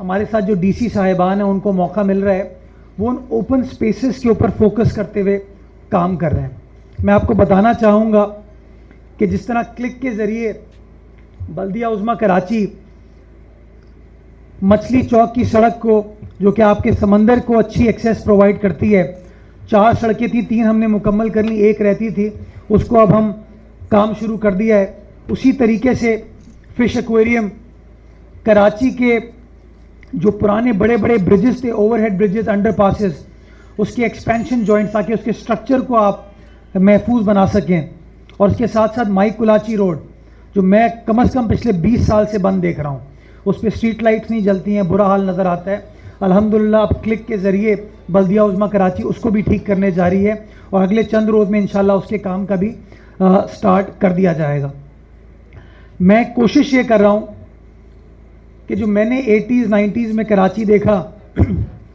ہمارے ساتھ جو ڈی سی صاحبان ہیں ان کو موقع مل رہا ہے وہ ان اوپن سپیسز کے اوپر فوکس کرتے ہوئے کام کر رہے ہیں۔ میں آپ کو بتانا چاہوں گا کہ جس طرح کلک کے ذریعے بلدیہ عظمیٰ کراچی مچھلی چوک کی سڑک کو، جو کہ آپ کے سمندر کو اچھی ایکسیس پرووائڈ کرتی ہے، 4 سڑکیں تھیں، 3 ہم نے مکمل کر لی، 1 رہتی تھی، اس کو اب ہم کام شروع کر دیا ہے۔ اسی طریقے سے فش ایکویریم کراچی کے جو پرانے بڑے بڑے برجز تھے، overhead bridges, underpasses, اس کے ایکسپینشن جوائنٹس تاکہ اس کے سٹرکچر کو آپ محفوظ بنا سکیں، اور اس کے ساتھ ساتھ مائی کلاچی روڈ جو میں کم از کم پچھلے 20 سال سے بند دیکھ رہا ہوں، اس پہ اسٹریٹ لائٹس نہیں جلتی ہیں، برا حال نظر آتا ہے۔ الحمدللہ اب کلک کے ذریعے بلدیہ عظمیٰ کراچی اس کو بھی ٹھیک کرنے جا رہی ہے، اور اگلے چند روز میں انشاءاللہ اس کے کام کا بھی سٹارٹ کر دیا جائے گا۔ میں کوشش یہ کر رہا ہوں کہ جو میں نے 80s 90s میں کراچی دیکھا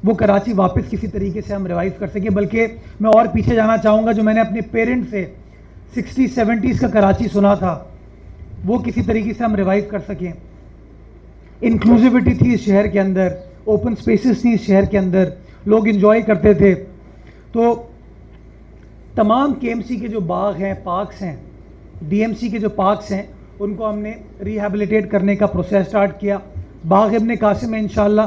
وہ کراچی واپس کسی طریقے سے ہم ریوائیو کر سکیں، بلکہ میں اور پیچھے جانا چاہوں گا، جو میں نے اپنے پیرنٹ سے 60s 70s کا کراچی سنا تھا وہ کسی طریقے سے ہم ریوائیو کر سکیں۔ انکلوزیوٹی تھی اس شہر کے اندر، اوپن سپیسز تھیں اس شہر کے اندر، لوگ انجوائے کرتے تھے۔ تو تمام کے ایم سی کے جو باغ ہیں، پارکس ہیں، ڈی ایم سی کے جو پارکس ہیں، ان کو ہم نے ریہیبلیٹیٹ کرنے کا پروسیس سٹارٹ کیا۔ باغ ابن قاسم میں انشاءاللہ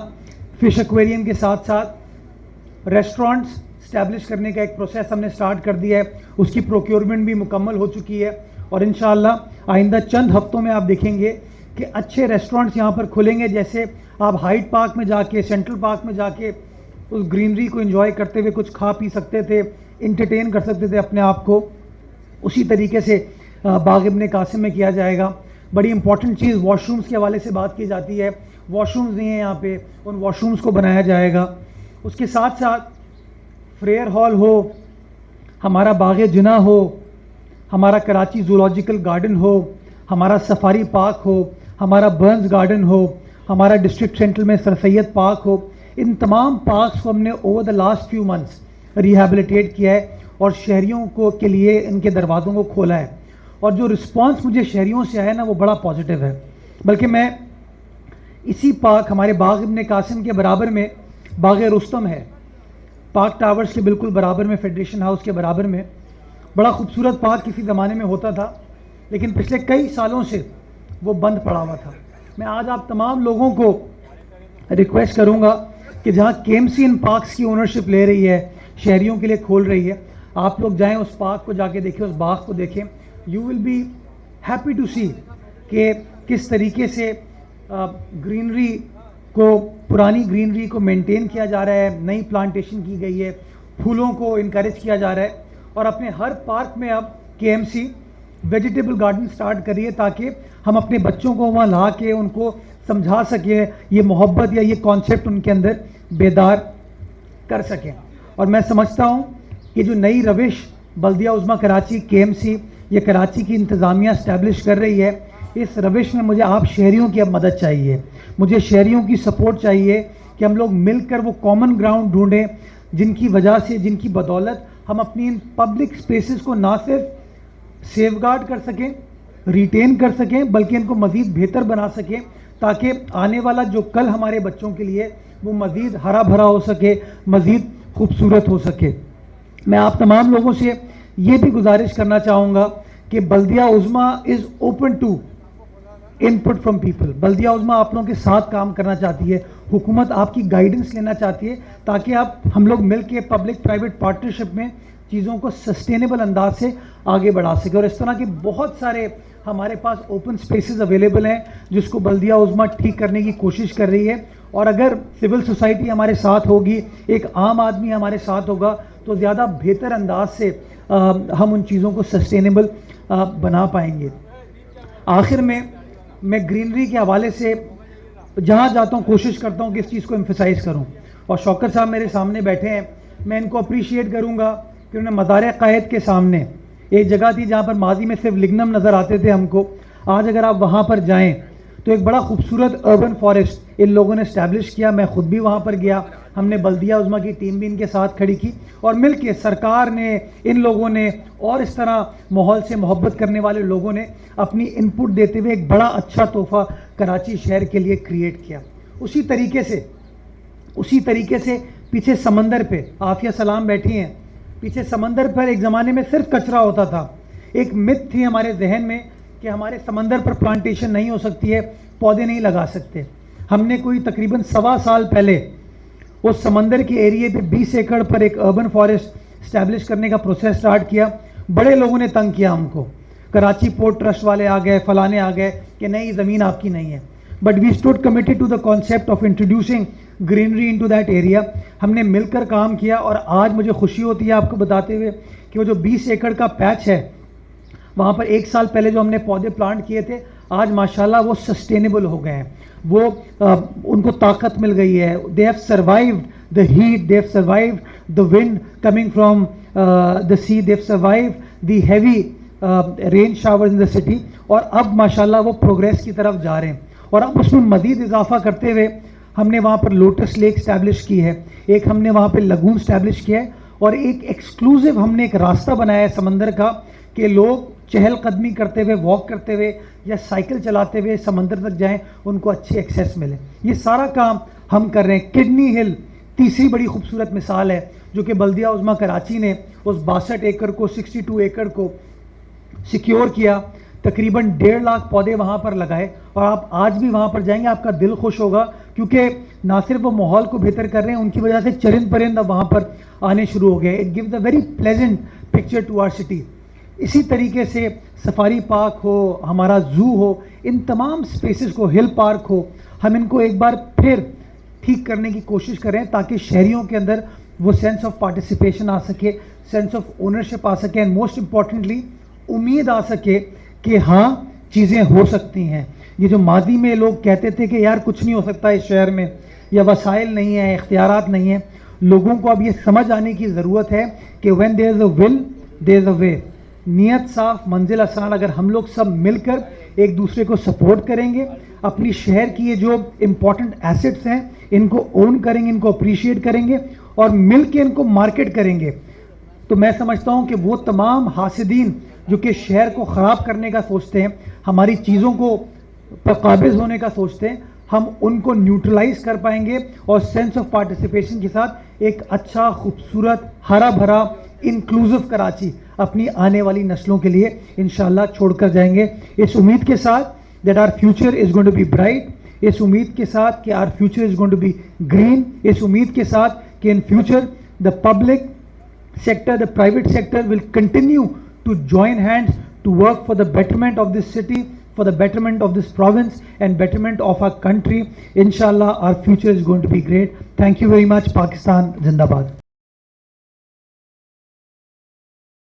فش ایکویریم کے ساتھ ساتھ ریسٹورنٹس اسٹیبلش کرنے کا ایک پروسیس ہم نے سٹارٹ کر دیا ہے، اس کی پروکیورمنٹ بھی مکمل ہو چکی ہے، اور انشاءاللہ آئندہ چند ہفتوں میں آپ دیکھیں گے کہ اچھے ریسٹورنٹس یہاں پر کھلیں گے۔ جیسے آپ ہائٹ پارک میں جا کے، سینٹرل پارک میں جا کے اس گرینری کو انجوائے کرتے ہوئے کچھ کھا پی سکتے تھے، انٹرٹین کر سکتے تھے اپنے آپ کو، اسی طریقے سے باغ ابن قاسم میں کیا جائے گا۔ بڑی امپورٹنٹ چیز واش رومز کے حوالے سے بات کی جاتی ہے، واش رومز نہیں ہیں یہاں پہ، ان واش رومز کو بنایا جائے گا۔ اس کے ساتھ ساتھ فریئر ہال ہو، ہمارا باغ جناح ہو، ہمارا کراچی زولوجیکل گارڈن ہو، ہمارا سفاری پارک ہو، ہمارا برنز گارڈن ہو، ہمارا ڈسٹرکٹ سینٹرل میں سر سید پارک ہو، ان تمام پارکس کو ہم نے over the last few months rehabilitate کیا ہے اور شہریوں کو کے لیے ان کے دروازوں کو کھولا ہے، اور جو رسپانس مجھے شہریوں سے آیا نا وہ بڑا پازیٹیو ہے۔ بلکہ میں اسی پارک، ہمارے باغ ابن قاسم کے برابر میں باغ رستم ہے، پارک ٹاورز کے بالکل برابر میں، فیڈریشن ہاؤس کے برابر میں، بڑا خوبصورت پارک کسی زمانے میں ہوتا تھا، لیکن پچھلے کئی سالوں سے وہ بند پڑا ہوا تھا۔ میں آج آپ تمام لوگوں کو ریکویسٹ کروں گا کہ جہاں کے ایم سی ان پارکس کی اونرشپ لے رہی ہے، شہریوں کے لیے کھول رہی ہے، آپ لوگ جائیں اس پارک کو جا کے دیکھیں، اس باغ کو دیکھیں، you will be happy to see کہ کس طریقے سے گرینری کو، پرانی گرینری کو مینٹین کیا جا رہا ہے، نئی پلانٹیشن کی گئی ہے، پھولوں کو انکریج کیا جا رہا ہے، اور اپنے ہر پارک میں اب K M C vegetable garden start کریے تاکہ ہم اپنے بچوں کو وہاں لا کے ان کو سمجھا سکیں، یہ محبت یا یہ کانسیپٹ ان کے اندر بیدار کر سکیں۔ اور میں سمجھتا ہوں کہ جو نئی روش بلدیہ عظمیٰ کراچی، کے ایم سی، یہ کراچی کی انتظامیہ اسٹیبلش کر رہی ہے، اس روش میں مجھے آپ شہریوں کی اب مدد چاہیے، مجھے شہریوں کی سپورٹ چاہیے کہ ہم لوگ مل کر وہ کامن گراؤنڈ ڈھونڈیں جن کی وجہ سے، جن کی بدولت ہم اپنی ان پبلک سپیسز کو نہ صرف سیف گارڈ کر سکیں، ریٹین کر سکیں، بلکہ ان کو مزید بہتر بنا سکیں تاکہ آنے والا جو کل ہمارے بچوں کے لیے وہ مزید ہرا بھرا ہو سکے، مزید خوبصورت ہو سکے۔ میں آپ تمام لوگوں سے یہ بھی گزارش کرنا چاہوں گا کہ بلدیہ عظمیٰ is open to input from people. بلدیہ عظمیٰ آپ لوگوں کے ساتھ کام کرنا چاہتی ہے، حکومت آپ کی گائیڈنس لینا چاہتی ہے تاکہ ہم لوگ مل کے پبلک پرائیویٹ پارٹنرشپ میں چیزوں کو سسٹینیبل انداز سے آگے بڑھا سکے۔ اور اس طرح کے بہت سارے ہمارے پاس اوپن سپیسز اویلیبل ہیں جس کو بلدیہ عظمیٰ ٹھیک کرنے کی کوشش کر رہی ہے، اور اگر سول سوسائٹی ہمارے ساتھ ہوگی، ایک عام آدمی ہمارے ساتھ ہوگا، تو زیادہ بہتر انداز سے ہم ان چیزوں کو سسٹینیبل بنا پائیں گے۔ آخر میں گرینری کے حوالے سے جہاں جاتا ہوں کوشش کرتا ہوں کہ اس چیز کو ایمفیسائز کروں، اور شوکت صاحب میرے سامنے بیٹھے ہیں، میں ان کو اپریشیٹ کروں گا کہ انہوں نے مزار قائد کے سامنے ایک جگہ تھی جہاں پر ماضی میں صرف لگنم نظر آتے تھے ہم کو، آج اگر آپ وہاں پر جائیں تو ایک بڑا خوبصورت اربن فارسٹ ان لوگوں نے اسٹیبلش کیا۔ میں خود بھی وہاں پر گیا، ہم نے بلدیہ عظمیٰ کی ٹیم بھی ان کے ساتھ کھڑی کی، اور مل کے سرکار نے، ان لوگوں نے، اور اس طرح ماحول سے محبت کرنے والے لوگوں نے اپنی ان پٹ دیتے ہوئے ایک بڑا اچھا تحفہ کراچی شہر کے لیے کریٹ کیا۔ اسی طریقے سے پیچھے سمندر پہ عافیہ سلام بیٹھی ہیں, پیچھے سمندر پر ایک زمانے میں صرف کچرا ہوتا تھا. ایک مت تھی ہمارے ذہن میں کہ ہمارے سمندر پر پلانٹیشن نہیں ہو سکتی ہے, پودے نہیں لگا سکتے. ہم نے کوئی تقریباً 1.25 سال پہلے اس سمندر کے ایریے پہ 20 ایکڑ پر ایک اربن فارسٹ اسٹیبلش کرنے کا پروسیس سٹارٹ کیا. بڑے لوگوں نے تنگ کیا ہم کو, کراچی پورٹ ٹرسٹ والے آ گئے, فلانے آ گئے کہ نہیں زمین آپ کی نہیں ہے. But we stood committed to the concept of introducing greenery into that area. ہم نے مل کر کام کیا اور آج مجھے خوشی ہوتی ہے آپ کو بتاتے ہوئے کہ وہ جو 20 ایکڑ کا پیچ ہے وہاں پر 1 سال پہلے جو ہم نے پودے پلانٹ کیے تھے آج ماشاءاللہ وہ سسٹینیبل ہو گئے ہیں, وہ ان کو طاقت مل گئی ہے. They have survived the heat, they have survived the wind coming from the sea, they have survived the heavy rain showers in the city, اور اب ماشاءاللہ وہ پروگریس کی طرف جا رہے ہیں. اور اب اس میں مزید اضافہ کرتے ہوئے ہم نے وہاں پر لوٹس لیک اسٹیبلش کی ہے, ایک ہم نے وہاں پہ لگون اسٹیبلش کیا ہے, اور ایک ایکسکلوزیو ہم نے ایک راستہ بنایا ہے سمندر کا کہ لوگ چہل قدمی کرتے ہوئے, واک کرتے ہوئے یا سائیکل چلاتے ہوئے سمندر تک جائیں, ان کو اچھی ایکسیس ملے. یہ سارا کام ہم کر رہے ہیں. کڈنی ہل تیسری بڑی خوبصورت مثال ہے جو کہ بلدیہ عظمیٰ کراچی نے اس 62 ایکڑ کو 62 ایکڑ کو سیکیور کیا, تقریباً 1.5 لاکھ پودے وہاں پر لگائے. اور آپ آج بھی وہاں پر جائیں گے آپ کا دل خوش ہوگا, کیونکہ نہ صرف وہ ماحول کو بہتر کر رہے ہیں, ان کی وجہ سے چرند پرند اب وہاں پر آنے شروع ہو گئے. It gives a very pleasant picture to our city. اسی طریقے سے سفاری پارک ہو, ہمارا زو ہو, ان تمام اسپیسز کو, ہل پارک ہو, ہم ان کو ایک بار پھر ٹھیک کرنے کی کوشش کریں تاکہ شہریوں کے اندر وہ سینس آف پارٹیسپیشن آ سکے, سینس آف اونرشپ آ سکے, اینڈ موسٹ امپورٹنٹلی امید آ سکے کہ ہاں چیزیں ہو سکتی ہیں. یہ جو ماضی میں لوگ کہتے تھے کہ یار کچھ نہیں ہو سکتا اس شہر میں, یا وسائل نہیں ہیں, اختیارات نہیں ہیں, لوگوں کو اب یہ سمجھ آنے کی ضرورت ہے کہ وین دیر از اے ول دیر از اے وے. نیت صاف, منزل آسان. اگر ہم لوگ سب مل کر ایک دوسرے کو سپورٹ کریں گے, اپنی شہر کی یہ جو امپورٹنٹ ایسٹس ہیں ان کو اون کریں گے, ان کو اپریشیٹ کریں گے, اور مل کے ان کو مارکیٹ کریں گے, تو میں سمجھتا ہوں کہ وہ تمام حاسدین جو کہ شہر کو خراب کرنے کا سوچتے ہیں, ہماری چیزوں کو قابض ہونے کا سوچتے ہیں, ہم ان کو نیوٹرلائز کر پائیں گے, اور سینس آف پارٹیسپیشن کے ساتھ ایک اچھا, خوبصورت, ہرا بھرا, انکلوزو کراچی اپنی آنے والی نسلوں کے لیے انشاءاللہ چھوڑ کر جائیں گے. اس امید کے ساتھ that our future is going to be bright, اس امید کے ساتھ کہ our future is going to be green, اس امید کے ساتھ کہ in future the public sector, the private sector will continue to join hands to work for the betterment of this city, for the betterment of this province and betterment of our country. Inshallah our future is going to be great. Thank you very much. Pakistan Zindabad.